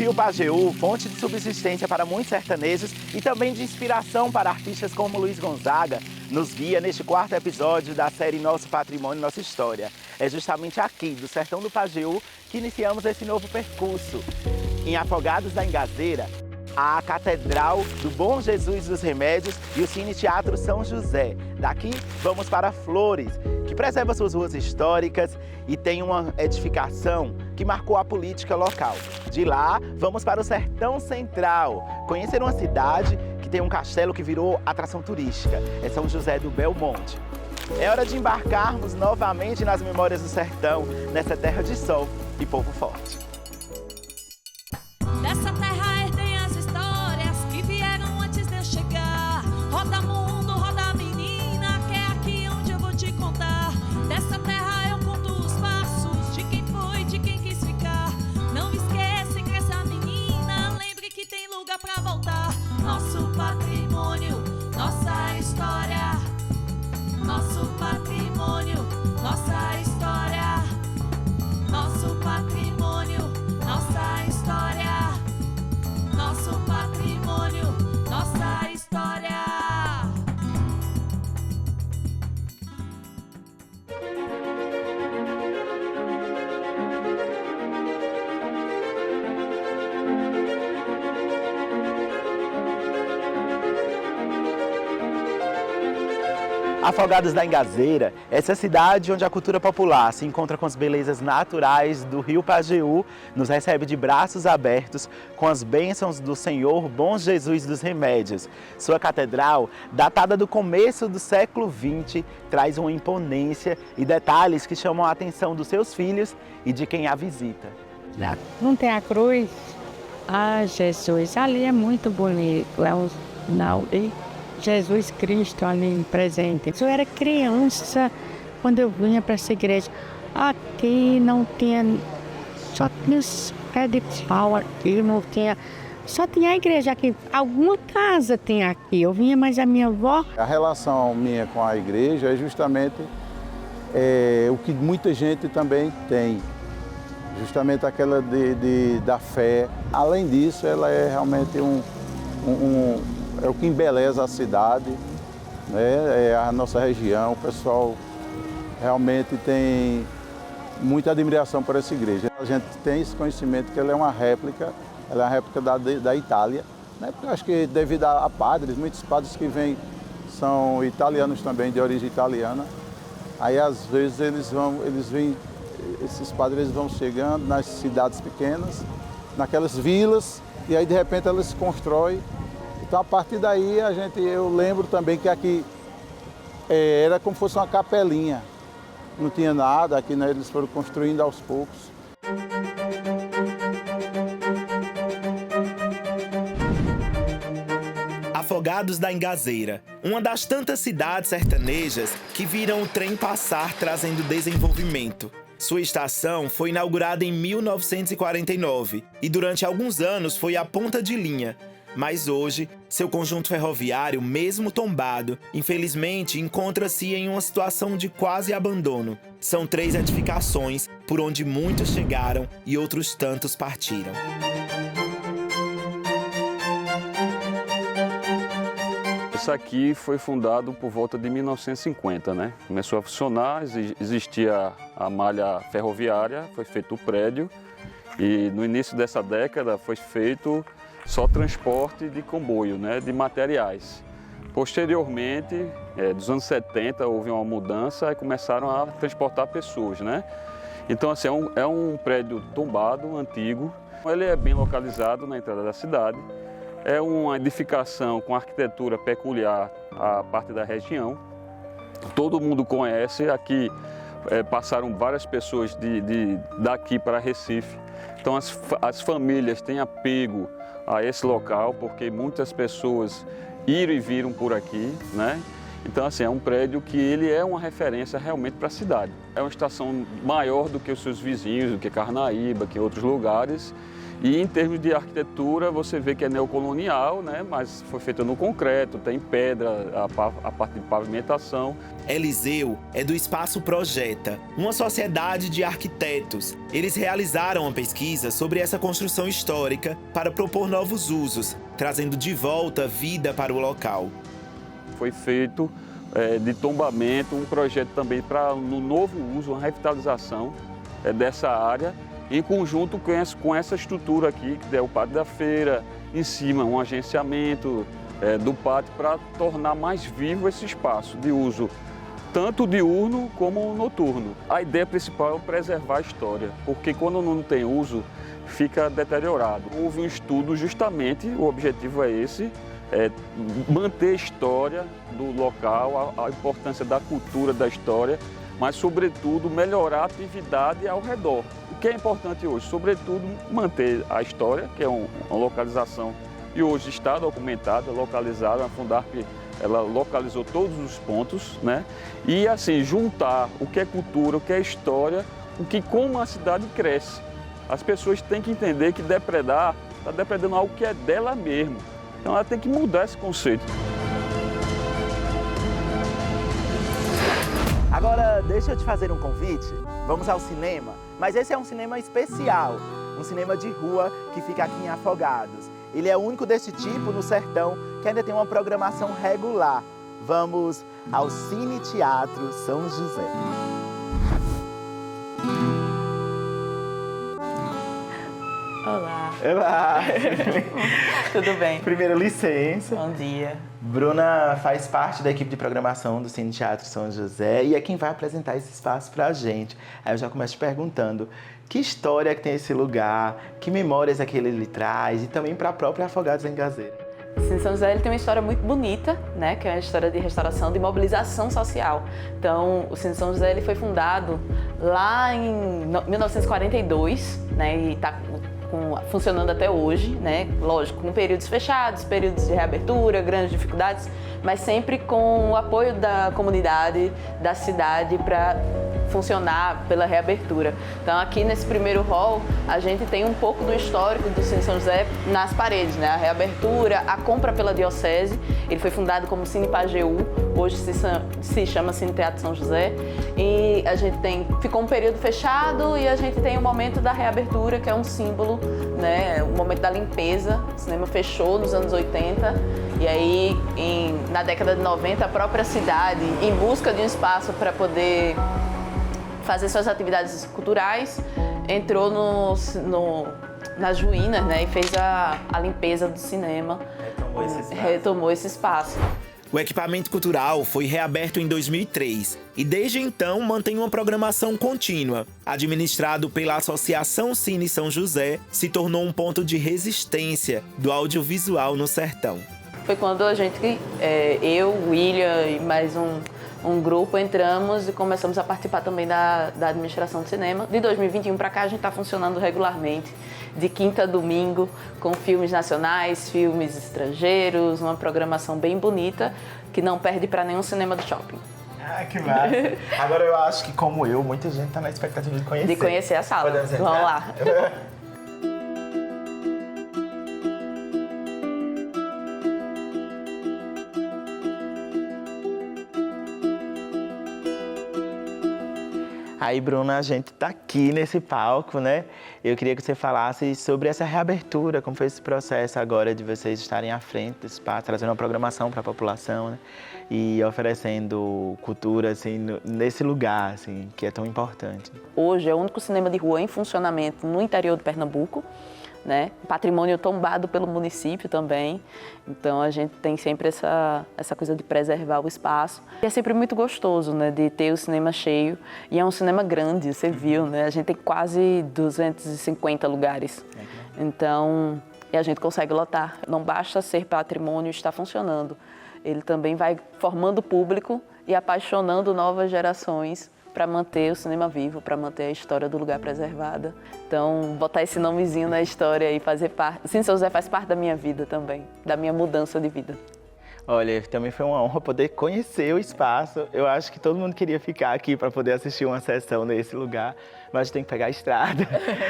rio Pajeú, fonte de subsistência para muitos sertanejos e também de inspiração para artistas como Luiz Gonzaga, nos guia neste quarto episódio da série Nosso Patrimônio, Nossa História. É justamente aqui, do sertão do Pajeú, que iniciamos esse novo percurso. Em Afogados da Ingazeira, a Catedral do Bom Jesus dos Remédios e o Cine Teatro São José. Daqui, vamos para Flores, que preserva suas ruas históricas e tem uma edificação que marcou a política local. De lá, vamos para o Sertão Central, conhecer uma cidade que tem um castelo que virou atração turística. É São José do Belmonte. É hora de embarcarmos novamente nas memórias do sertão, nessa terra de sol e povo forte. Dessa terra herdei as histórias que vieram antes de eu chegar. Roda mundo, roda menina, que é aqui onde eu vou te contar. Dessa terra eu conto os passos de quem foi, de quem quis ficar. Não esqueça, cresça menina, lembre que tem lugar pra voltar. Nosso patrimônio, nossa história. Nosso patrimônio, nossa história. Nosso patrimônio, nossa história. Nosso patrimônio, nossa história. Afogados da Ingazeira, essa cidade onde a cultura popular se encontra com as belezas naturais do rio Pajeú, nos recebe de braços abertos com as bênçãos do Senhor Bom Jesus dos Remédios. Sua catedral, datada do começo do século XX, traz uma imponência e detalhes que chamam a atenção dos seus filhos e de quem a visita. Não tem a cruz? Ah, Jesus, ali é muito bonito, é um sinal de Jesus Cristo ali presente. Eu era criança quando eu vinha para essa igreja. Aqui não tinha, só tinha os pés de pau aqui, não tinha, só tinha a igreja aqui. Alguma casa tem aqui, eu vinha, mas a minha avó... A relação minha com a igreja é justamente o que muita gente também tem. Justamente aquela da fé. Além disso, ela é realmente é o que embeleza a cidade, né? É a nossa região. O pessoal realmente tem muita admiração por essa igreja. A gente tem esse conhecimento que ela é uma réplica da Itália, né? Porque eu acho que devido a padres, muitos padres que vêm são italianos também, de origem italiana. Aí às vezes esses padres vão chegando nas cidades pequenas, naquelas vilas, e aí de repente elas se constroem. Então, a partir daí, eu lembro também que aqui era como se fosse uma capelinha. Não tinha nada, aqui, né, eles foram construindo aos poucos. Afogados da Ingazeira, uma das tantas cidades sertanejas que viram o trem passar trazendo desenvolvimento. Sua estação foi inaugurada em 1949 e durante alguns anos foi a ponta de linha. Mas hoje, seu conjunto ferroviário, mesmo tombado, infelizmente encontra-se em uma situação de quase abandono. São 3 edificações por onde muitos chegaram e outros tantos partiram. Isso aqui foi fundado por volta de 1950, né? Começou a funcionar, existia a malha ferroviária, foi feito o prédio e no início dessa década foi feito só transporte de comboio, né, de materiais. Posteriormente, dos anos 70, houve uma mudança e começaram a transportar pessoas, né? Então, assim, é um prédio tombado, antigo. Ele é bem localizado na entrada da cidade. É uma edificação com arquitetura peculiar à parte da região. Todo mundo conhece. Aqui passaram várias pessoas daqui para Recife. Então, as famílias têm apego a esse local, porque muitas pessoas iram e viram por aqui, né? Então, assim, é um prédio que ele é uma referência realmente para a cidade. É uma estação maior do que os seus vizinhos, do que Carnaíba, que outros lugares, E em termos de arquitetura, você vê que é neocolonial, né? Mas foi feita no concreto, tem pedra, a parte de pavimentação. Eliseu é do Espaço Projeta, uma sociedade de arquitetos. Eles realizaram uma pesquisa sobre essa construção histórica para propor novos usos, trazendo de volta vida para o local. Foi feito de tombamento um projeto também para no novo uso, uma revitalização dessa área, em conjunto com essa estrutura aqui, que é o pátio da feira, em cima um agenciamento do pátio para tornar mais vivo esse espaço de uso, tanto diurno como noturno. A ideia principal é preservar a história, porque quando não tem uso, fica deteriorado. Houve um estudo justamente, o objetivo é esse, manter a história do local, a importância da cultura da história, mas, sobretudo, melhorar a atividade ao redor. O que é importante hoje? Sobretudo, manter a história, que é uma localização e hoje está documentada, localizada, a Fundarp ela localizou todos os pontos, né? E, assim, juntar o que é cultura, o que é história, o que como a cidade cresce. As pessoas têm que entender que depredar está depredando algo que é dela mesmo. Então, ela tem que mudar esse conceito. Agora, deixa eu te fazer um convite. Vamos ao cinema, mas esse é um cinema especial, um cinema de rua que fica aqui em Afogados. Ele é o único desse tipo no sertão que ainda tem uma programação regular. Vamos ao Cine Teatro São José. Olá. Olá! Tudo bem? Primeiro, licença. Bom dia. Bruna faz parte da equipe de programação do Cine Teatro São José e é quem vai apresentar esse espaço pra gente. Aí eu já começo te perguntando, que história que tem esse lugar, que memórias é que ele lhe traz e também para a própria Afogados em Gazeira. O Cine São José ele tem uma história muito bonita, né, que é uma história de restauração, de mobilização social. Então, o Cine São José ele foi fundado lá em 1942, né, e está funcionando até hoje, né, lógico, com períodos fechados, períodos de reabertura, grandes dificuldades, mas sempre com o apoio da comunidade, da cidade para funcionar pela reabertura. Então aqui nesse primeiro hall a gente tem um pouco do histórico do Cine São José nas paredes, né? A reabertura, a compra pela diocese, ele foi fundado como Cine Pajeú, hoje se chama Cine Teatro São José, e a gente ficou um período fechado e a gente tem o momento da reabertura, que é um símbolo, né? O momento da limpeza. O cinema fechou nos anos 80 e aí na década de 90 a própria cidade, em busca de um espaço para poder fazer suas atividades culturais, entrou nas ruínas, né, e fez a limpeza do cinema, retomou esse espaço. O equipamento cultural foi reaberto em 2003 e desde então mantém uma programação contínua. Administrado pela Associação Cine São José, se tornou um ponto de resistência do audiovisual no sertão. Foi quando a gente, eu, William e mais um grupo, entramos e começamos a participar também da administração do cinema. De 2021 para cá a gente está funcionando regularmente, de quinta a domingo, com filmes nacionais, filmes estrangeiros, uma programação bem bonita, que não perde para nenhum cinema do shopping. Ah, que massa! Agora eu acho que, como eu, muita gente está na expectativa de conhecer. De conhecer a sala. Podemos entrar? Vamos lá. Aí, Bruna, a gente está aqui nesse palco, né? Eu queria que você falasse sobre essa reabertura, como foi esse processo agora de vocês estarem à frente do espaço, trazendo uma programação para a população, né? E oferecendo cultura, assim, nesse lugar, assim, que é tão importante. Hoje é o único cinema de rua em funcionamento no interior de Pernambuco, né? Patrimônio tombado pelo município também, então a gente tem sempre essa coisa de preservar o espaço. E é sempre muito gostoso, né, de ter o cinema cheio, e é um cinema grande, você viu, né? A gente tem quase 250 lugares, então e a gente consegue lotar. Não basta ser patrimônio e estar funcionando, ele também vai formando público e apaixonando novas gerações para manter o cinema vivo, para manter a história do lugar preservada. Então, botar esse nomezinho na história e fazer parte. O Cine São José faz parte da minha vida também, da minha mudança de vida. Olha, também foi uma honra poder conhecer o espaço. Eu acho que todo mundo queria ficar aqui para poder assistir uma sessão nesse lugar, mas tem que pegar a estrada.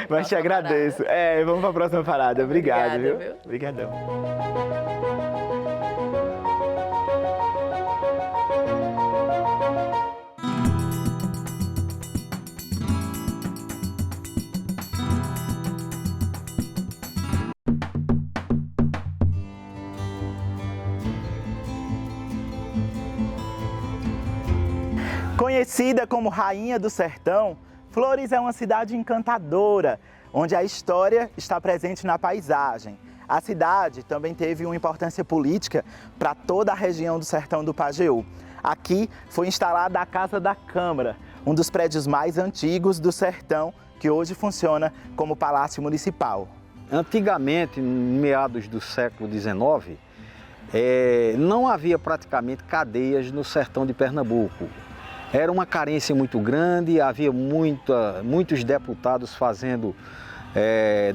Mas te agradeço. Vamos para a próxima parada. Obrigado, Obrigada, viu? viu? Obrigadão. Conhecida como Rainha do Sertão, Flores é uma cidade encantadora, onde a história está presente na paisagem. A cidade também teve uma importância política para toda a região do Sertão do Pajeú. Aqui foi instalada a Casa da Câmara, um dos prédios mais antigos do Sertão, que hoje funciona como Palácio Municipal. Antigamente, em meados do século XIX, não havia praticamente cadeias no sertão de Pernambuco. Era uma carência muito grande, havia muitos deputados fazendo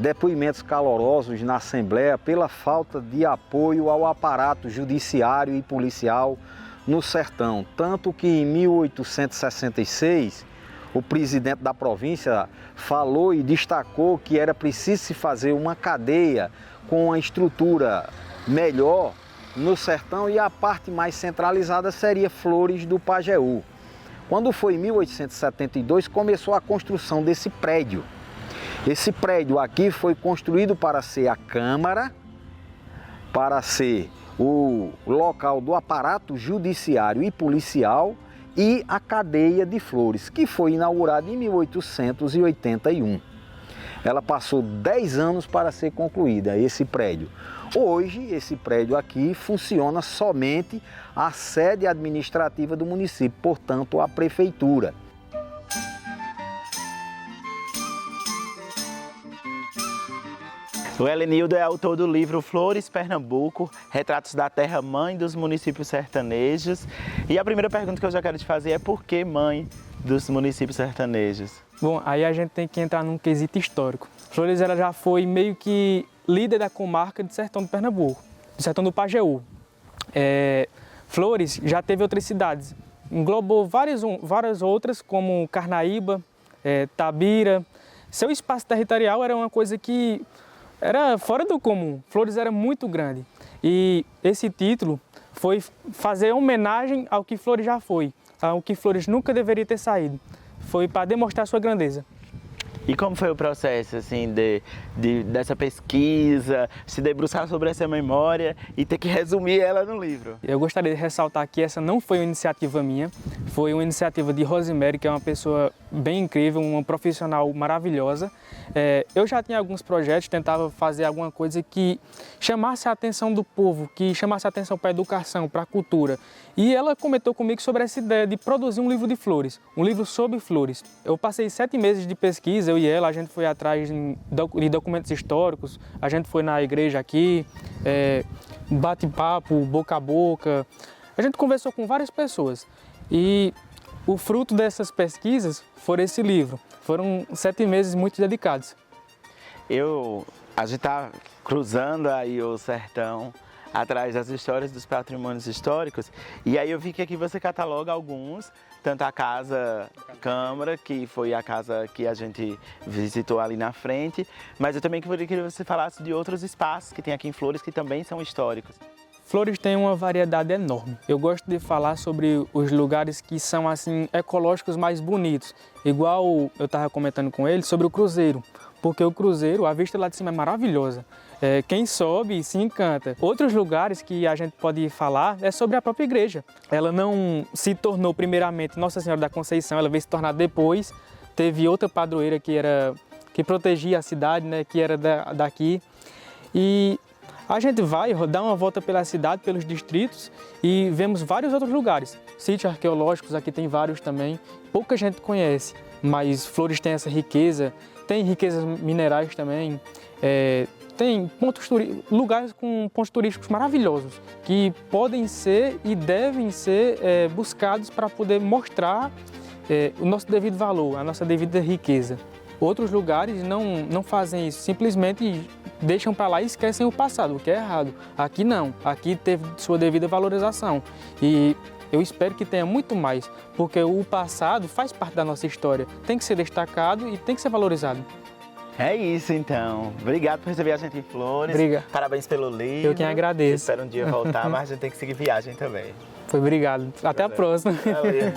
depoimentos calorosos na Assembleia pela falta de apoio ao aparato judiciário e policial no sertão. Tanto que em 1866, o presidente da província falou e destacou que era preciso se fazer uma cadeia com uma estrutura melhor no sertão e a parte mais centralizada seria Flores do Pajeú. Quando foi em 1872, começou a construção desse prédio. Esse prédio aqui foi construído para ser a Câmara, para ser o local do aparato judiciário e policial e a cadeia de Flores, que foi inaugurada em 1881. Ela passou 10 anos para ser concluída, esse prédio. Hoje, esse prédio aqui funciona somente a sede administrativa do município, portanto, a prefeitura. O Helenildo é autor do livro Flores, Pernambuco, Retratos da Terra Mãe dos Municípios Sertanejos. E a primeira pergunta que eu já quero te fazer é por que mãe dos municípios sertanejos? Bom, aí a gente tem que entrar num quesito histórico. Flores ela já foi meio que líder da comarca do Sertão do Pernambuco, do Sertão do Pajeú. Flores já teve outras cidades, englobou várias outras, como Carnaíba, Tabira. Seu espaço territorial era uma coisa que era fora do comum. Flores era muito grande e esse título foi fazer homenagem ao que Flores já foi, ao que Flores nunca deveria ter saído. Foi para demonstrar sua grandeza. E como foi o processo assim, dessa pesquisa, se debruçar sobre essa memória e ter que resumir ela no livro? Eu gostaria de ressaltar que essa não foi uma iniciativa minha, foi uma iniciativa de Rosemary, que é uma pessoa bem incrível, uma profissional maravilhosa. Eu já tinha alguns projetos, tentava fazer alguma coisa que chamasse a atenção do povo, que chamasse a atenção para a educação, para a cultura. E ela comentou comigo sobre essa ideia de produzir um livro de flores, um livro sobre flores. Eu passei 7 meses de pesquisa, eu e ela, a gente foi atrás de documentos históricos, a gente foi na igreja aqui, bate-papo, boca a boca. A gente conversou com várias pessoas e o fruto dessas pesquisas foi esse livro. Foram 7 meses muito dedicados. A gente está cruzando aí o sertão atrás das histórias dos patrimônios históricos e aí eu vi que aqui você cataloga alguns, tanto a Casa Câmara, que foi a casa que a gente visitou ali na frente, mas eu também queria que você falasse de outros espaços que tem aqui em Flores que também são históricos. Flores tem uma variedade enorme. Eu gosto de falar sobre os lugares que são assim ecológicos mais bonitos, igual eu estava comentando com ele sobre o Cruzeiro, porque o Cruzeiro, a vista lá de cima é maravilhosa. Quem sobe se encanta. Outros lugares que a gente pode falar é sobre a própria igreja. Ela não se tornou primeiramente Nossa Senhora da Conceição, ela veio se tornar depois. Teve outra padroeira que protegia a cidade, né, que era daqui. E a gente vai dar uma volta pela cidade, pelos distritos e vemos vários outros lugares. Sítios arqueológicos, aqui tem vários também. Pouca gente conhece, mas Flores tem essa riqueza. Tem riquezas minerais também. Tem lugares com pontos turísticos maravilhosos que podem ser e devem ser buscados para poder mostrar o nosso devido valor, a nossa devida riqueza. Outros lugares não fazem isso, simplesmente deixam para lá e esquecem o passado, o que é errado. Aqui não, aqui teve sua devida valorização. E eu espero que tenha muito mais, porque o passado faz parte da nossa história, tem que ser destacado e tem que ser valorizado. É isso, então. Obrigado por receber a gente em Flores. Obrigado. Parabéns pelo livro. Eu quem agradeço. Espero um dia voltar, mas a gente tem que seguir viagem também. Foi, obrigado. Até a próxima. Valeu.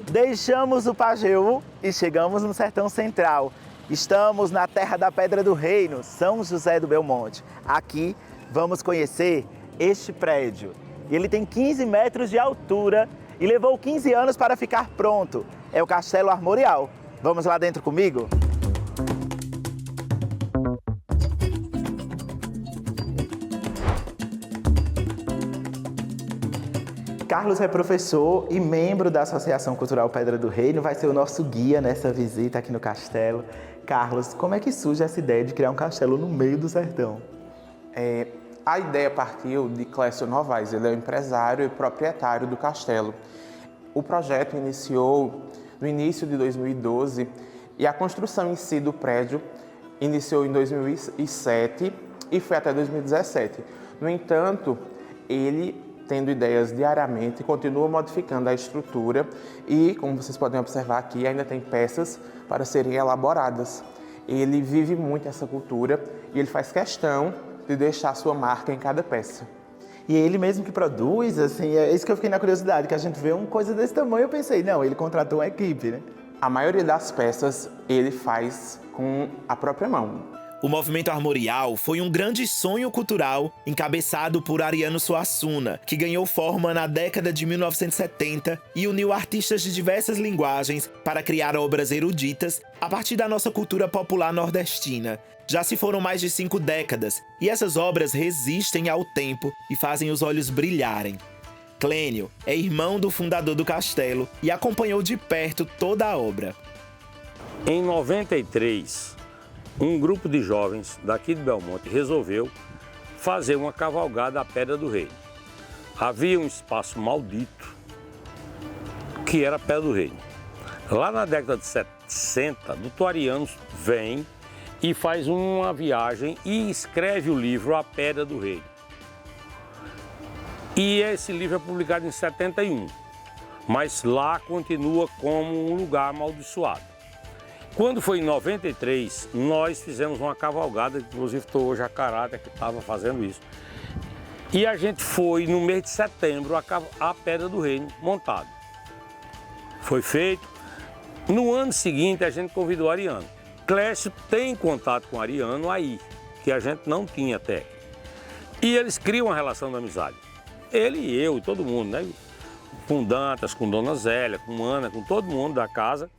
Deixamos o Pajeú e chegamos no Sertão Central. Estamos na terra da Pedra do Reino, São José do Belmonte. Aqui vamos conhecer este prédio. Ele tem 15 metros de altura e levou 15 anos para ficar pronto. É o Castelo Armorial. Vamos lá dentro comigo? Carlos é professor e membro da Associação Cultural Pedra do Reino, vai ser o nosso guia nessa visita aqui no castelo. Carlos, como é que surge essa ideia de criar um castelo no meio do sertão? A ideia partiu de Clécio Novaes, ele é o empresário e proprietário do castelo. O projeto iniciou no início de 2012 e a construção em si do prédio iniciou em 2007 e foi até 2017. No entanto, ele, tendo ideias diariamente, continua modificando a estrutura e, como vocês podem observar aqui, ainda tem peças para serem elaboradas. Ele vive muito essa cultura e ele faz questão de deixar sua marca em cada peça. E é ele mesmo que produz, assim, é isso que eu fiquei na curiosidade, que a gente vê uma coisa desse tamanho, eu pensei, não, ele contratou uma equipe, né? A maioria das peças ele faz com a própria mão. O movimento armorial foi um grande sonho cultural encabeçado por Ariano Suassuna, que ganhou forma na década de 1970 e uniu artistas de diversas linguagens para criar obras eruditas a partir da nossa cultura popular nordestina. Já se foram mais de 5 décadas e essas obras resistem ao tempo e fazem os olhos brilharem. Clênio é irmão do fundador do castelo e acompanhou de perto toda a obra. Em 93, um grupo de jovens daqui de Belmonte resolveu fazer uma cavalgada à Pedra do Reino. Havia um espaço maldito que era a Pedra do Reino. Lá na década de 60, Dr. Ariano vem e faz uma viagem e escreve o livro A Pedra do Reino. E esse livro é publicado em 71, mas lá continua como um lugar amaldiçoado. Quando foi em 93, nós fizemos uma cavalgada, inclusive estou hoje a caráter que estava fazendo isso. E a gente foi no mês de setembro a Pedra do Reino montado. Foi feito. No ano seguinte a gente convidou Ariano. Clécio tem contato com Ariano aí, que a gente não tinha até. E eles criam uma relação de amizade. Ele e eu e todo mundo, né? Com Dantas, com Dona Zélia, com Ana, com todo mundo da casa.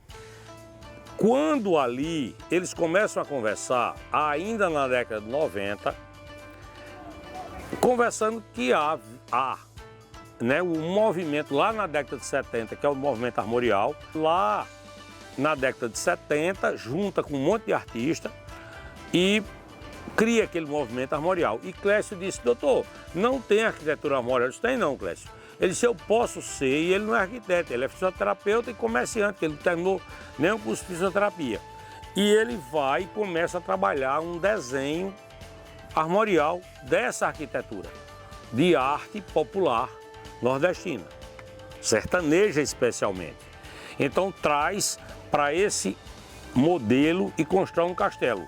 Quando ali eles começam a conversar, ainda na década de 90, conversando que há né, um movimento lá na década de 70, que é o movimento armorial, lá na década de 70, junta com um monte de artistas e cria aquele movimento armorial. E Clécio disse, doutor, não tem arquitetura armorial? Eu disse, tem não, Clécio. Ele disse, eu posso ser, e ele não é arquiteto, ele é fisioterapeuta e comerciante, ele não terminou nem o curso de fisioterapia. E ele vai e começa a trabalhar um desenho armorial dessa arquitetura, de arte popular nordestina, sertaneja especialmente. Então traz para esse modelo e constrói um castelo.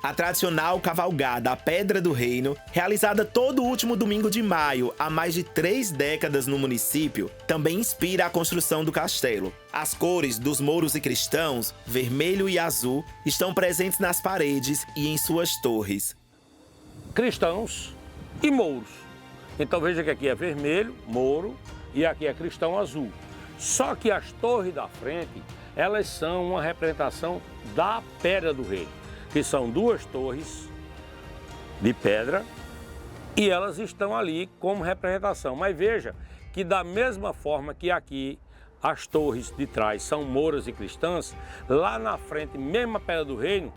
A tradicional cavalgada à Pedra do Reino, realizada todo último domingo de maio há mais de 3 décadas no município, também inspira a construção do castelo. As cores dos mouros e cristãos, vermelho e azul, estão presentes nas paredes e em suas torres. Cristãos e mouros. Então veja que aqui é vermelho, mouro, e aqui é cristão azul. Só que as torres da frente, elas são uma representação da Pedra do Reino, que são 2 torres de pedra e elas estão ali como representação. Mas veja que da mesma forma que aqui as torres de trás são mouras e cristãs, lá na frente, mesmo a Pedra do Reino,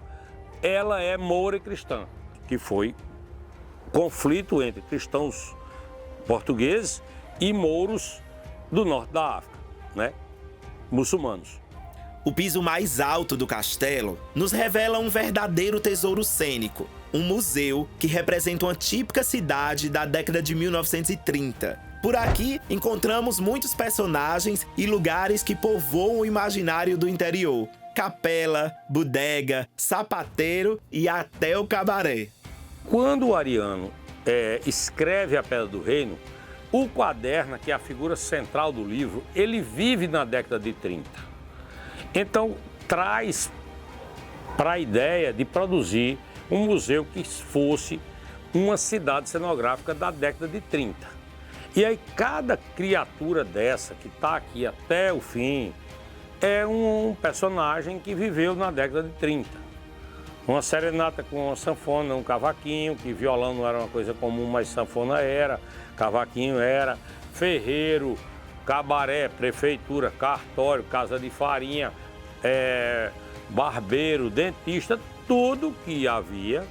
ela é moura e cristã, que foi conflito entre cristãos portugueses e mouros do norte da África, né? Muçulmanos. O piso mais alto do castelo nos revela um verdadeiro tesouro cênico, um museu que representa uma típica cidade da década de 1930. Por aqui, encontramos muitos personagens e lugares que povoam o imaginário do interior. Capela, bodega, sapateiro e até o cabaré. Quando o Ariano escreve a Pedra do Reino, o Quaderna, que é a figura central do livro, ele vive na década de 30. Então, traz para a ideia de produzir um museu que fosse uma cidade cenográfica da década de 30. E aí, cada criatura dessa, que está aqui até o fim, é um personagem que viveu na década de 30. Uma serenata com uma sanfona, um cavaquinho, que violão não era uma coisa comum, mas sanfona era, cavaquinho era, ferreiro, cabaré, prefeitura, cartório, casa de farinha, barbeiro, dentista, tudo que havia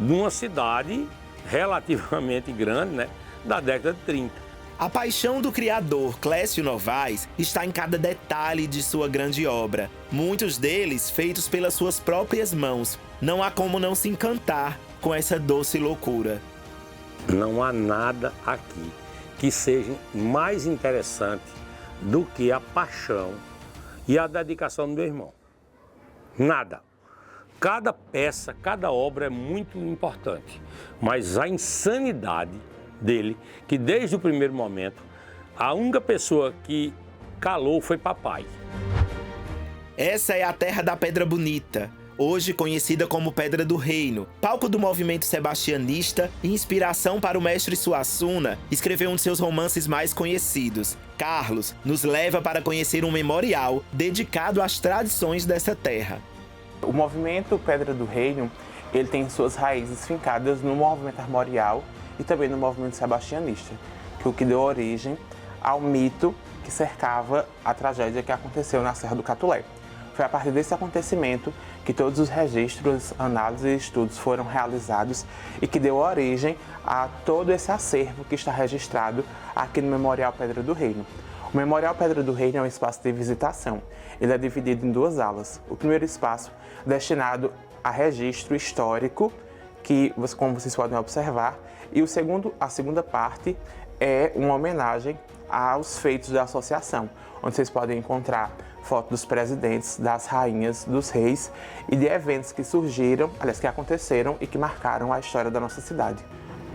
numa cidade relativamente grande, né, da década de 30. A paixão do criador Clécio Novaes está em cada detalhe de sua grande obra, muitos deles feitos pelas suas próprias mãos. Não há como não se encantar com essa doce loucura. Não há nada aqui que seja mais interessante do que a paixão e a dedicação do meu irmão. Nada. Cada peça, cada obra é muito importante, mas a insanidade dele, que desde o primeiro momento, a única pessoa que calou foi papai. Essa é a terra da Pedra Bonita, hoje conhecida como Pedra do Reino, palco do movimento sebastianista e inspiração para o mestre Suassuna escrever um de seus romances mais conhecidos. Carlos nos leva para conhecer um memorial dedicado às tradições dessa terra. O movimento Pedra do Reino, ele tem suas raízes fincadas no movimento armorial e também no movimento sebastianista, que é o que deu origem ao mito que cercava a tragédia que aconteceu na Serra do Catulé. Foi a partir desse acontecimento que todos os registros, análises e estudos foram realizados e que deu origem a todo esse acervo que está registrado aqui no Memorial Pedra do Reino. O Memorial Pedra do Reino é um espaço de visitação. Ele é dividido em duas alas. O primeiro espaço destinado a registro histórico, que, como vocês podem observar, e a segunda parte é uma homenagem aos feitos da associação, onde vocês podem encontrar fotos dos presidentes, das rainhas, dos reis e de eventos que surgiram, aliás, que aconteceram e que marcaram a história da nossa cidade.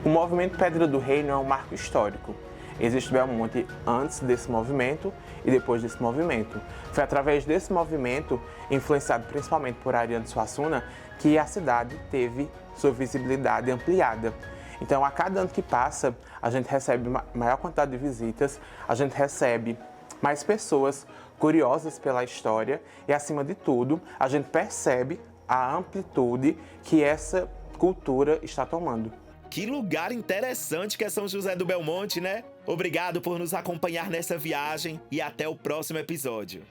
O movimento Pedra do Reino é um marco histórico. Existe Belmonte antes desse movimento e depois desse movimento. Foi através desse movimento, influenciado principalmente por Ariano Suassuna, que a cidade teve sua visibilidade ampliada. Então, a cada ano que passa, a gente recebe uma maior quantidade de visitas, a gente recebe mais pessoas curiosas pela história e, acima de tudo, a gente percebe a amplitude que essa cultura está tomando. Que lugar interessante que é São José do Belmonte, né? Obrigado por nos acompanhar nessa viagem e até o próximo episódio.